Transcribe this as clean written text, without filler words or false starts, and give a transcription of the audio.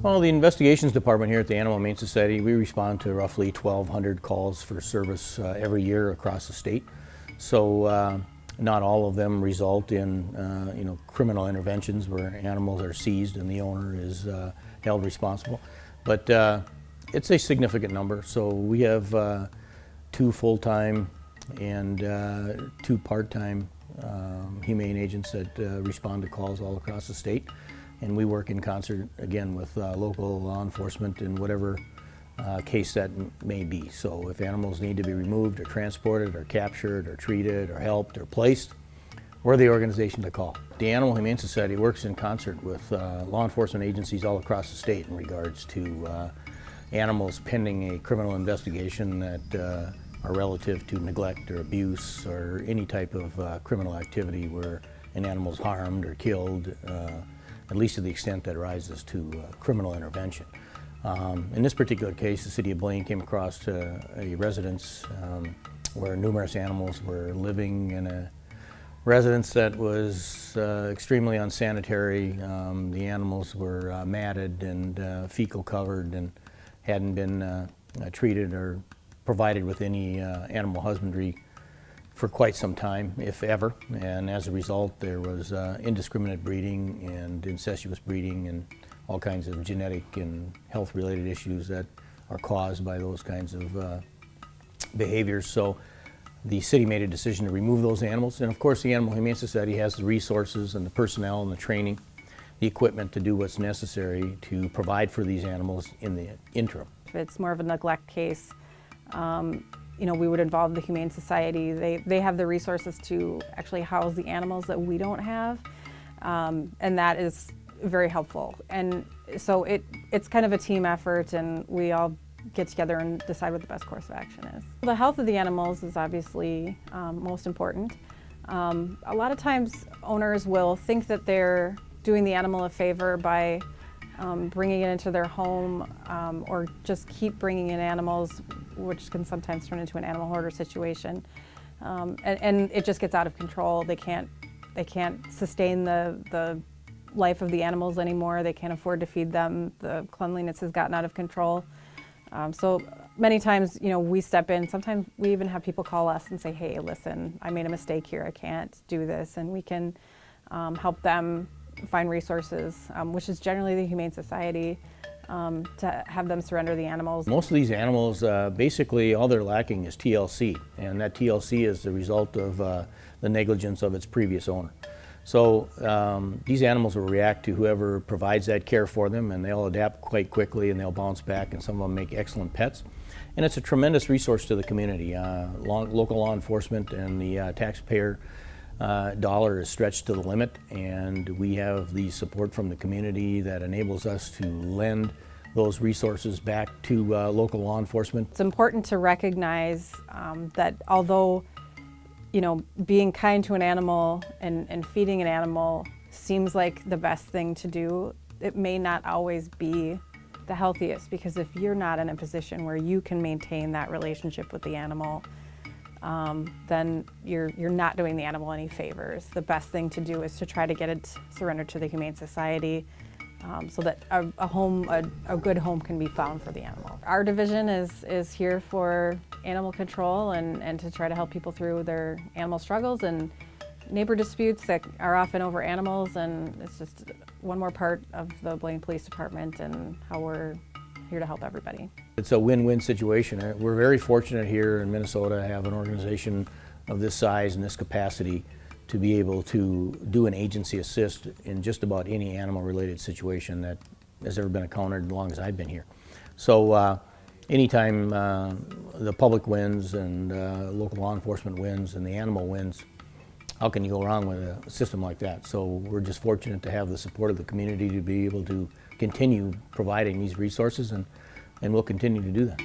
Well, the investigations department here at the Animal Humane Society, we respond to roughly 1,200 calls for service every year across the state. So not all of them result in criminal interventions where animals are seized and the owner is held responsible. But it's a significant number. So we have 2 full-time and 2 part-time humane agents that respond to calls all across the state. And we work in concert, again, with local law enforcement in whatever case that may be. So if animals need to be removed or transported or captured or treated or helped or placed, we're the organization to call. The Animal Humane Society works in concert with law enforcement agencies all across the state in regards to animals pending a criminal investigation that are relative to neglect or abuse or any type of criminal activity where an animal is harmed or killed, at least to the extent that rises to criminal intervention. In this particular case, the city of Blaine came across a residence where numerous animals were living in a residence that was extremely unsanitary. The animals were matted and fecal covered and hadn't been treated or provided with any animal husbandry for quite some time, if ever, and as a result there was indiscriminate breeding and incestuous breeding and all kinds of genetic and health related issues that are caused by those kinds of behaviors. So the city made a decision to remove those animals, and of course the Animal Humane Society has the resources and the personnel and the training, the equipment to do what's necessary to provide for these animals in the interim. If it's more of a neglect case, we would involve the Humane Society. They have the resources to actually house the animals that we don't have, and that is very helpful. And so it's kind of a team effort, and we all get together and decide what the best course of action is. The health of the animals is obviously most important. A lot of times owners will think that they're doing the animal a favor by bringing it into their home or just keep bringing in animals, which can sometimes turn into an animal hoarder situation. And it just gets out of control. They can't sustain the life of the animals anymore. They can't afford to feed them. The cleanliness has gotten out of control. So many times, we step in. Sometimes we even have people call us and say, hey, listen, I made a mistake here. I can't do this. And we can help them find resources, which is generally the Humane Society, to have them surrender the animals. Most of these animals, basically all they're lacking is TLC, and that TLC is the result of the negligence of its previous owner. So these animals will react to whoever provides that care for them, and they'll adapt quite quickly and they'll bounce back, and some of them make excellent pets. And it's a tremendous resource to the community. Local law enforcement and the taxpayer dollar is stretched to the limit, and we have the support from the community that enables us to lend those resources back to local law enforcement. It's important to recognize that although being kind to an animal and feeding an animal seems like the best thing to do, it may not always be the healthiest, because if you're not in a position where you can maintain that relationship with the animal, then you're not doing the animal any favors. The best thing to do is to try to get it surrendered to the Humane Society so that a good home can be found for the animal. Our division is here for animal control and to try to help people through their animal struggles and neighbor disputes that are often over animals, and it's just one more part of the Blaine Police Department and how we're here to help everybody. It's a win-win situation. We're very fortunate here in Minnesota to have an organization of this size and this capacity to be able to do an agency assist in just about any animal-related situation that has ever been encountered as long as I've been here. So anytime the public wins and local law enforcement wins and the animal wins, how can you go wrong with a system like that? So we're just fortunate to have the support of the community to be able to continue providing these resources, and we'll continue to do that.